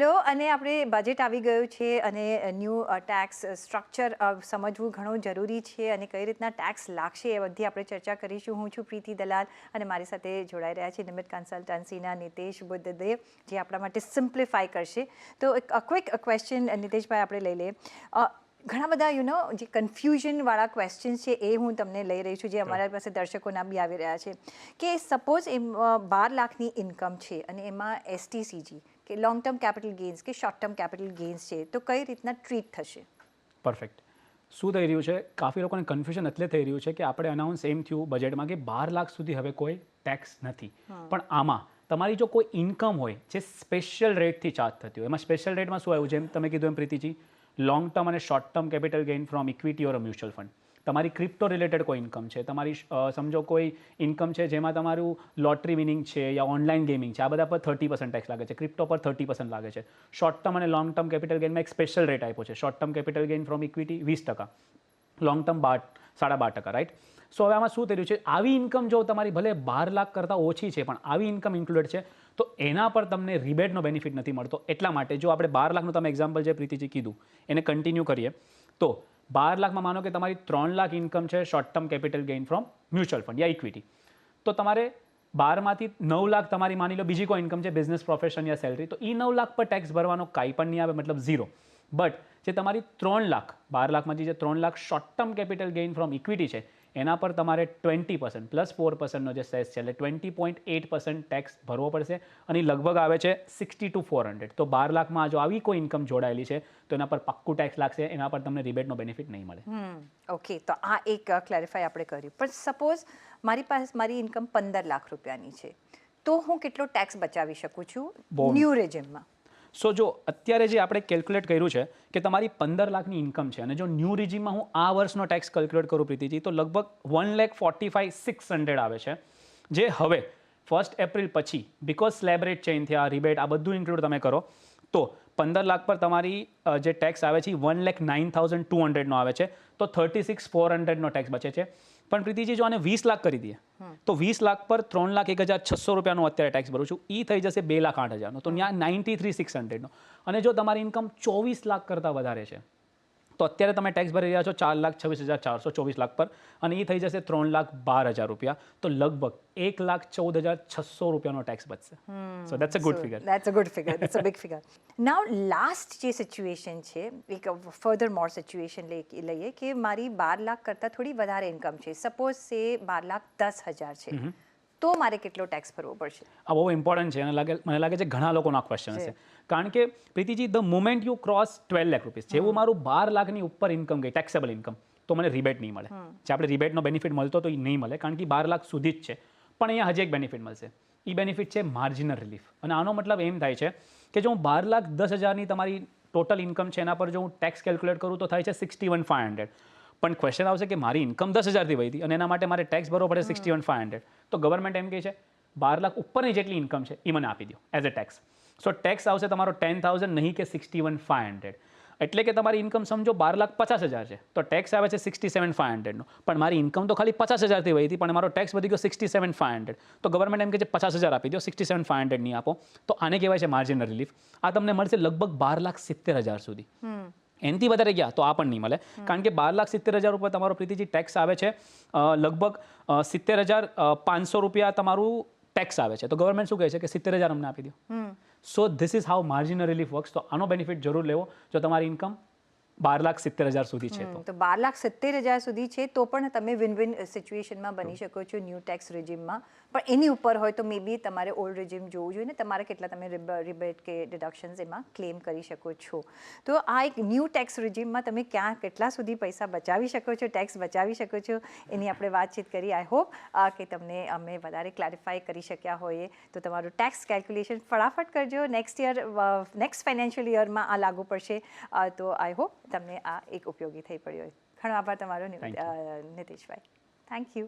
ચલો અને આપણે બજેટ આવી ગયું છે અને ન્યૂ ટેક્સ સ્ટ્રક્ચર સમજવું ઘણું જરૂરી છે અને કઈ રીતના ટેક્સ લાગશે એ બધી આપણે ચર્ચા કરીશું. હું છું પ્રીતિ દલાલ અને મારી સાથે જોડાઈ રહ્યા છે નિમિત્ત કન્સલ્ટન્સીના નિતેશ બુદ્ધદેવ, જે આપણા માટે સિમ્પ્લિફાઈ કરશે. તો એક ક્વિક ક્વેશ્ચન નિતેશભાઈ આપણે લઈ લઈએ. ઘણા બધા જે કન્ફ્યુઝનવાળા ક્વેશ્ચન્સ છે એ હું તમને લઈ રહી છું, જે અમારા પાસે દર્શકોના બી આવી રહ્યા છે. કે સપોઝ 12 લાખની ઇન્કમ છે અને એમાં STCG કે લોંગ ટર્મ કેપિટલ ગેઇન્સ કે શોર્ટ ટર્મ કેપિટલ ગેઇન્સ છે, તો કઈ રીતના ટ્રીટ થશે? પરફેક્ટ. શું થઈ રહ્યું છે, કાફી લોકોને કન્ફ્યુઝન એટલે થઈ રહ્યું છે કે આપણે અનાઉન્સ એમ થયું બજેટમાં કે 12 લાખ સુધી હવે કોઈ ટેક્સ નથી. પણ આમાં તમારી જો કોઈ ઇન્કમ હોય જે સ્પેશિયલ રેટથી ચાર્જ થતી હોય, એમાં સ્પેશિયલ રેટમાં શું આવ્યું, જેમ તમે કીધું એમ પ્રીતિજી, લોંગ ટર્મ અને short term capital gain from equity or mutual fund. તમારી ક્રિપ્ટો રિલેટેડ કોઈ ઇન્કમ છે, તમારી સમજો કોઈ ઇન્કમ છે જેમાં તમારું લોટરી વિનિંગ છે યા ઓનલાઈન ગેમિંગ છે, આ બધા પર 30% ટેક્સ લાગે છે. ક્રિપ્ટો પર 30% લાગે છે. શોર્ટ ટર્મ અને લોંગ ટર્મ કેપિટલ ગેઇનમાં એક સ્પેશિયલ રેટ આપ્યો છે. Short term capital gain from equity 20%, long term 12.5%, right? So હવે આમાં શું થઈ રહ્યું છે, આવી ઇન્કમ જો તમારી ભલે 12 લાખ કરતાં ઓછી છે પણ આવી ઇન્કમ ઇન્ક્લુડેડ છે, તો એના પર તમને રિબેટનો બેનિફિટ નથી મળતો. એટલા માટે જો આપણે 12 લાખનું તમે એક્ઝામ્પલ જે પ્રીતિજી કીધું એને કન્ટિન્યુ કરીએ, તો 12 લાખમાં માનો કે તમારી 3 લાખ ઇન્કમ છે short term capital gain from mutual fund yeah equity, તો તમારે 12માંથી 9 લાખ તમારી માની લો બીજી કોઈ ઇન્કમ છે, બિઝનેસ, પ્રોફેશન યા સેલરી, તો એ 9 લાખ પર ટેક્સ ભરવાનો કાંઈ પણ નહીં આવે, મતલબ ઝીરો. બટ જે તમારી 3 લાખ, 12 લાખમાંથી જે 3 lakh short term capital gain from equity છે, એના પર તમારે 20% પ્લસ 4%નો જે સેસ છે એટલે 20.8% ટેક્સ ભરવો પડશે અને લગભગ આવે છે 60 to 400. તો 12 લાખમાં જો આવી કોઈ ઇન્કમ જોડાયેલી છે તો એના પર પાક્કું ટેક્સ લાગશે, એના પર તમને રિબેટનો બેનિફિટ નહીં મળે. ઓકે, તો આ એક ક્લેરિફાઈ આપણે કર્યું. પણ સપોઝ મારી ઇન્કમ 15 લાખ રૂપિયાની છે, તો હું કેટલો ટેક્સ બચાવી શકું છું ન્યૂ રેજિમમાં? સો જો અત્યારે જે આપણે કેલ્ક્યુલેટ કર્યું છે કે તમારી 15 લાખની ઇન્કમ છે અને જો ન્યૂ રિજીમમાં હું આ વર્ષનો ટેક્સ કેલ્ક્યુલેટ કરું પ્રીતિજી, તો લગભગ 1,45,600 આવે છે, જે હવે 1 એપ્રિલ પછી બિકોઝ સ્લેબ રેટ ચેન્જ થયા, રિબેટ, આ બધું ઇન્ક્લુડ તમે કરો તો 15 લાખ પર તમારી જે ટેક્સ આવે છે 1,09,200નો આવે છે, તો 36,400નો ટેક્સ બચે છે. પણ પ્રીતિજી જો આને 20 લાખ કરી દઈએ તો 20 લાખ પર 3,01,600 રૂપિયાનો અત્યારે ટેક્સ ભરું છું, એ થઈ જશે 2,08,000નો, તો ત્યાં 93,600નો. અને જો તમારી ઇન્કમ 24 લાખ કરતાં વધારે છે તો અત્યારે તમે ટેક્સ ભરી રહ્યા છો 4,26,400 24 લાખ પર, અને એ થઈ જશે 3,12,000 રૂપિયા, તો લગભગ 1,14,600 રૂપિયાનો ટેક્સ બચશે. સો that's a good figure. That's a good figure. That's a big figure. Now, last જે સિચ્યુએશન છે, એક ફર્ધર મોર સિચ્યુએશન લઈએ કે મારી 12 લાખ કરતાં થોડી વધારે ઇન્કમ છે, સપોઝ સે 12,10,000 છે, તો મારે કેટલો ટેક્સ ભરવો પડશે? આ બહુ ઇમ્પોર્ટન્ટ છે અને મને લાગે છે ઘણા લોકોનો આ ક્વેશ્ચન હશે. કારણ કે પ્રીતિજી, the moment you cross 12 lakh rupees, જેવું મારું 12 લાખની ઉપર ઇન્કમ ગઈ, ટેક્સેબલ ઇન્કમ, તો મને રિબેટ નહીં મળે. જે આપણે રિબેટનો બેનિફિટ મળતો તો એ નહીં મળે, કારણ કે 12 લાખ સુધી જ છે. પણ અહીંયા હજી એક બેનિફિટ મળશે, એ બેનિફિટ છે માર્જિનલ રિલીફ. અને આનો મતલબ એમ થાય છે કે જો હું 12,10,000ની તમારી ટોટલ ઇન્કમ છે એના પર જો હું ટેક્સ કેલ્ક્યુલેટ કરું તો થાય છે 61,500. પણ ક્વેશ્ચન આવશે કે મારી ઇન્કમ 10,000થી વધી અને એના માટે મારે ટેક્સ ભરવો પડે 61,500, તો ગવર્મેન્ટ એમ કહે છે 12 લાખ ઉપરની જેટલી ઇન્કમ છે એ મને આપી દો as a tax. So tax આવશે તમારો 10,000, નહીં કે 61,500. એટલે કે તમારી ઇન્કમ સમજો 12,50,000 છે તો ટેક્સ આવે છે 67,500નો, પણ મારી ઇન્કમ તો ખાલી 50,000થી વધી હતી પણ મારો ટેક્સ વધી ગયો 67,500, તો ગવર્મેન્ટ એમ કહે છે 50,000 આપી દો, 67,500 નહીં આપો, તો આને કહેવાય છે માર્જિનલ રિલીફ. આ તમને મળશે લગભગ 12,70,000 સુધી. એનાથી વધારે ગયા તો આ પણ નહીં મળે, કારણ કે 12,70,000 ઉપર તમારો પ્રીતિજી ટેક્સ આવે છે લગભગ 70,500 રૂપિયા તમારું ટેક્સ આવે છે. તો ગવર્મેન્ટ શું કહે છે કે 70,000 અમને આપી દો. So this is how marginal relief works. તો આનો બેનિફિટ જરૂર લેવો જો તમારી ઇન્કમ 12,70,000 સુધી છે. તો 12,70,000 સુધી છે તો પણ તમે વિન વિન સિચ્યુએશનમાં બની શકો છો ન્યૂ ટેક્સ રેજિમમાં. પણ એની ઉપર હોય તો મે બી તમારે ઓલ્ડ રેજિમ જોવું જોઈએ ને તમારે કેટલા તમે રિબેટ કે ડિડક્શન્સ એમાં ક્લેમ કરી શકો છો. તો આ એક ન્યૂ ટેક્સ રેજિમમાં તમે ક્યાં કેટલા સુધી પૈસા બચાવી શકો છો, ટેક્સ બચાવી શકો છો, એની આપણે વાતચીત કરી. આઈ હોપ કે તમને અમે વધારે ક્લેરિફાઈ કરી શક્યા હોઈએ. તો તમારું ટેક્સ કેલ્ક્યુલેશન ફટાફટ કરજો. નેક્સ્ટ ફાઇનાન્શિયલ યરમાં આ લાગુ પડશે. તો આઈ હોપ તમને આ એક ઉપયોગી થઈ પડ્યો હોય. ઘણો આભાર તમારો નિતેશભાઈ. Thank you.